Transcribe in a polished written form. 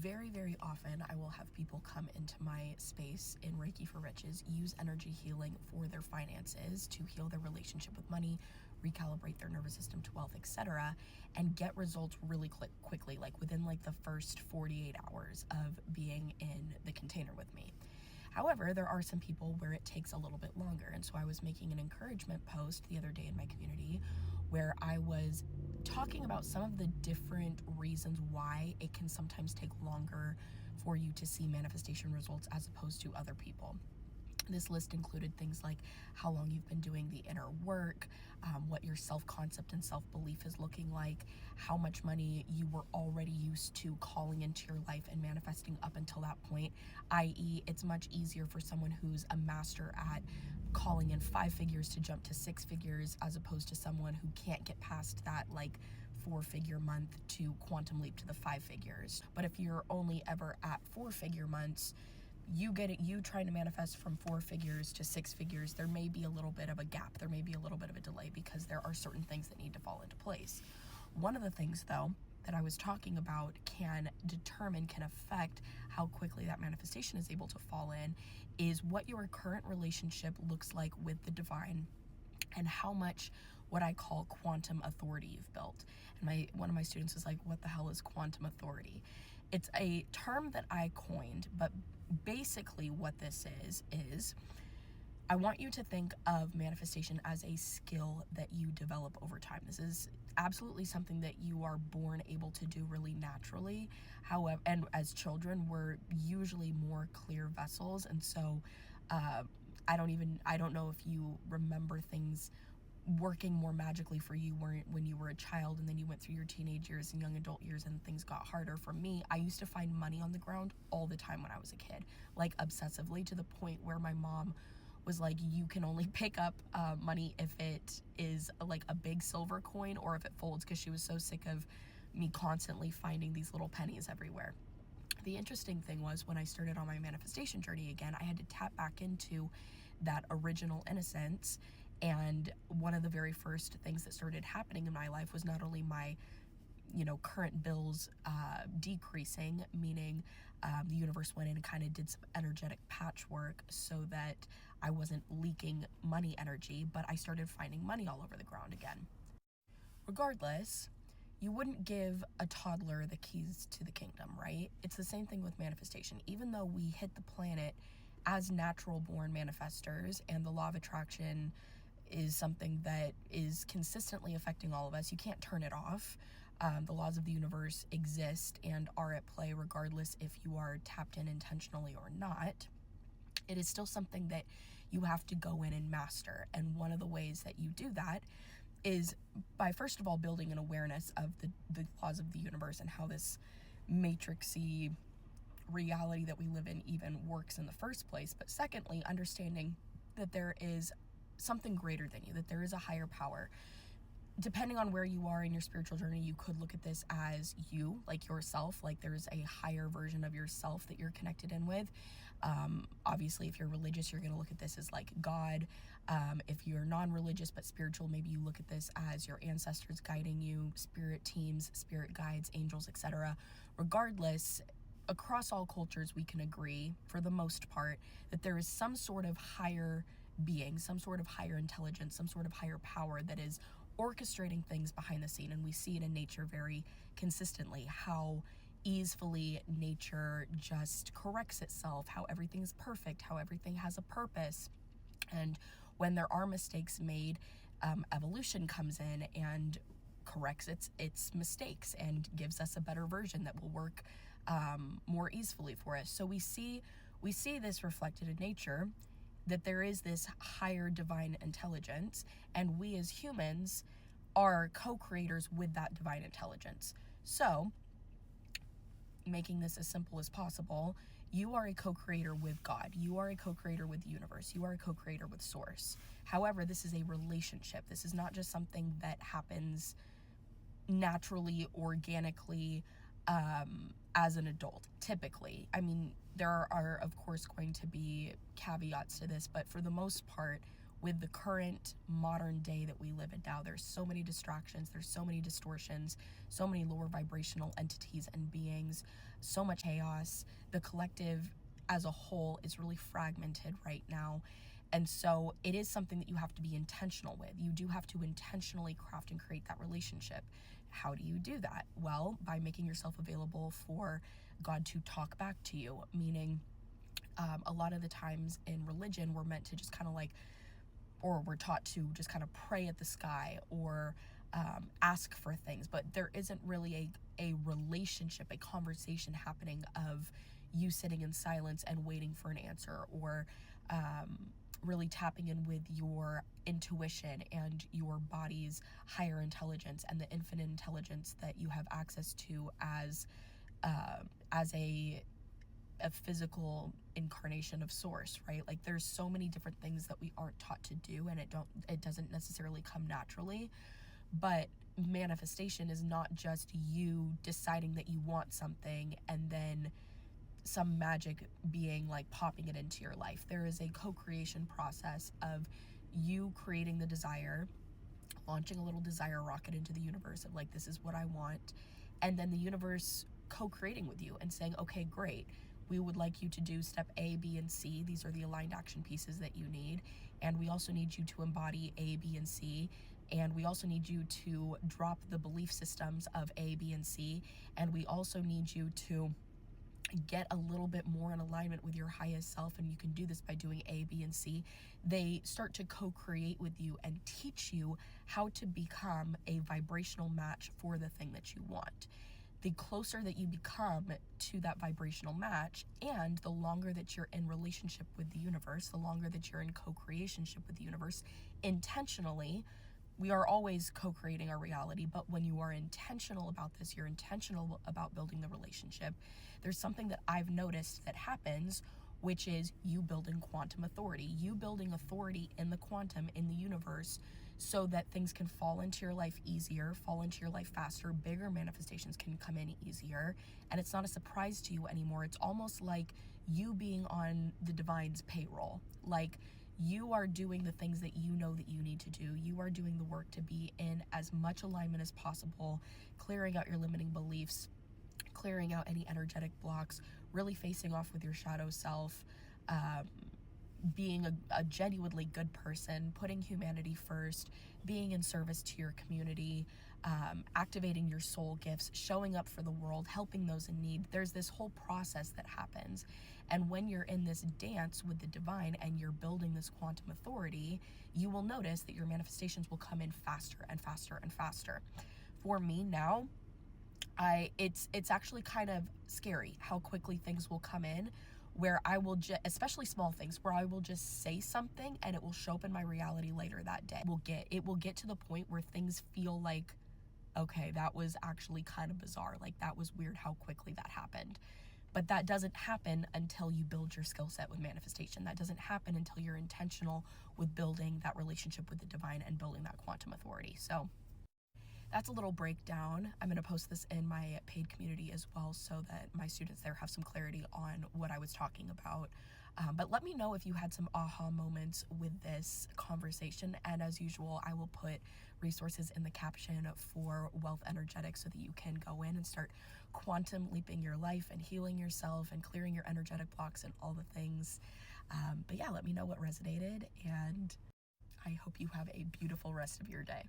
very, very often I will have people come into my space in Reiki for Riches, use energy healing for their finances to heal their relationship with money, recalibrate their nervous system to wealth, etc., and get results really quickly, like within like the first 48 hours of being in the container with me. However, there are some people where it takes a little bit longer. And so I was making an encouragement post the other day in my community where I was talking about some of the different reasons why it can sometimes take longer for you to see manifestation results as opposed to other people. This list included things like how long you've been doing the inner work, what your self-concept and self-belief is looking like, how much money you were already used to calling into your life and manifesting up until that point, i.e. it's much easier for someone who's a master at calling in 5 figures to jump to 6 figures as opposed to someone who can't get past that like 4-figure month to quantum leap to the 5 figures. But if you're only ever at 4-figure months, you trying to manifest from 4 figures to 6 figures, there may be a little bit of a gap, there may be a little bit of a delay because there are certain things that need to fall into place. One of the things though that I was talking about can affect how quickly that manifestation is able to fall in is what your current relationship looks like with the divine and how much what I call quantum authority you've built. And one of my students was like, what the hell is quantum authority? It's a term that I coined, but basically what this is I want you to think of manifestation as a skill that you develop over time. This is absolutely something that you are born able to do really naturally. However, and as children, we're usually more clear vessels. And so I don't know if you remember things working more magically for you when you were a child and then you went through your teenage years and young adult years and things got harder. For me, I used to find money on the ground all the time when I was a kid, like obsessively, to the point where my mom was like, you can only pick up money if it is like a big silver coin or if it folds, because she was so sick of me constantly finding these little pennies everywhere. The interesting thing was when I started on my manifestation journey again, I had to tap back into that original innocence. And one of the very first things that started happening in my life was not only my current bills decreasing, meaning the universe went in and kind of did some energetic patchwork so that I wasn't leaking money energy, but I started finding money all over the ground again. Regardless, you wouldn't give a toddler the keys to the kingdom, right? It's the same thing with manifestation. Even though we hit the planet as natural born manifestors and the law of attraction is something that is consistently affecting all of us, you can't turn it off. The laws of the universe exist and are at play regardless if you are tapped in intentionally or not. It is still something that you have to go in and master. And one of the ways that you do that is by, first of all, building an awareness of the laws of the universe and how this matrixy reality that we live in even works in the first place. But secondly, understanding that there is something greater than you, that there is a higher power. Depending on where you are in your spiritual journey, you could look at this as you, like yourself, like there's a higher version of yourself that you're connected in with. Obviously, if you're religious, you're going to look at this as like God. If you're non-religious but spiritual, maybe you look at this as your ancestors guiding you, spirit teams, spirit guides, angels, etc. Regardless, across all cultures, we can agree, for the most part, that there is some sort of higher being, some sort of higher intelligence, some sort of higher power that is orchestrating things behind the scene. And we see it in nature very consistently, how easily nature just corrects itself, how everything is perfect, how everything has a purpose. And when there are mistakes made, evolution comes in and corrects its mistakes and gives us a better version that will work more easily for us. So we see this reflected in nature, that there is this higher divine intelligence, and we as humans are co-creators with that divine intelligence. So, making this as simple as possible, you are a co-creator with God. You are a co-creator with the universe. You are a co-creator with Source. However, this is a relationship. This is not just something that happens naturally, organically, as an adult, typically. I mean, there are of course going to be caveats to this, but for the most part, with the current modern day that we live in now. There's so many distractions, there's so many distortions, so many lower vibrational entities and beings, so much chaos. The collective as a whole is really fragmented right now. And so it is something that you have to be intentional with. You do have to intentionally craft and create that relationship. How do you do that? Well, by making yourself available for God to talk back to you, meaning a lot of the times in religion, we're meant to just kind of like, or we're taught to just kind of pray at the sky or ask for things, but there isn't really a relationship, a conversation happening of you sitting in silence and waiting for an answer, or really tapping in with your intuition and your body's higher intelligence and the infinite intelligence that you have access to as a physical incarnation of source, right? Like there's so many different things that we aren't taught to do, and it doesn't necessarily come naturally. But manifestation is not just you deciding that you want something and then some magic being like popping it into your life. There is a co-creation process of you creating the desire, launching a little desire rocket into the universe of like, this is what I want, and then the universe co-creating with you and saying, okay, great, we would like you to do step A, B, and C. These are the aligned action pieces that you need, and we also need you to embody A, B, and C, and we also need you to drop the belief systems of A, B, and C, and we also need you to get a little bit more in alignment with your highest self, and you can do this by doing A, B, and C. They start to co-create with you and teach you how to become a vibrational match for the thing that you want. The closer that you become to that vibrational match, and the longer that you're in relationship with the universe, the longer that you're in co-creationship with the universe intentionally. We are always co-creating our reality, but when you are intentional about this, you're intentional about building the relationship. There's something that I've noticed that happens, which is you building quantum authority, you building authority in the quantum, in the universe, so that things can fall into your life easier, fall into your life faster, bigger manifestations can come in easier, and it's not a surprise to you anymore. It's almost like you being on the divine's payroll. Like, you are doing the things that you know that you need to do. You are doing the work to be in as much alignment as possible, clearing out your limiting beliefs, clearing out any energetic blocks, really facing off with your shadow self, being a genuinely good person, putting humanity first, being in service to your community, activating your soul gifts, showing up for the world, helping those in need. There's this whole process that happens. And when you're in this dance with the divine and you're building this quantum authority, you will notice that your manifestations will come in faster and faster and faster. For me now, it's actually kind of scary how quickly things will come in, where I will especially small things, where I will just say something and it will show up in my reality later that day. It will get to the point where things feel like, okay, that was actually kind of bizarre. Like, that was weird how quickly that happened. But that doesn't happen until you build your skill set with manifestation. That doesn't happen until you're intentional with building that relationship with the divine and building that quantum authority. So that's a little breakdown. I'm going to post this in my paid community as well, so that my students there have some clarity on what I was talking about. But let me know if you had some aha moments with this conversation. And as usual, I will put resources in the caption for Wealth Energetics so that you can go in and start quantum leaping your life and healing yourself and clearing your energetic blocks and all the things. But yeah, let me know what resonated, and I hope you have a beautiful rest of your day.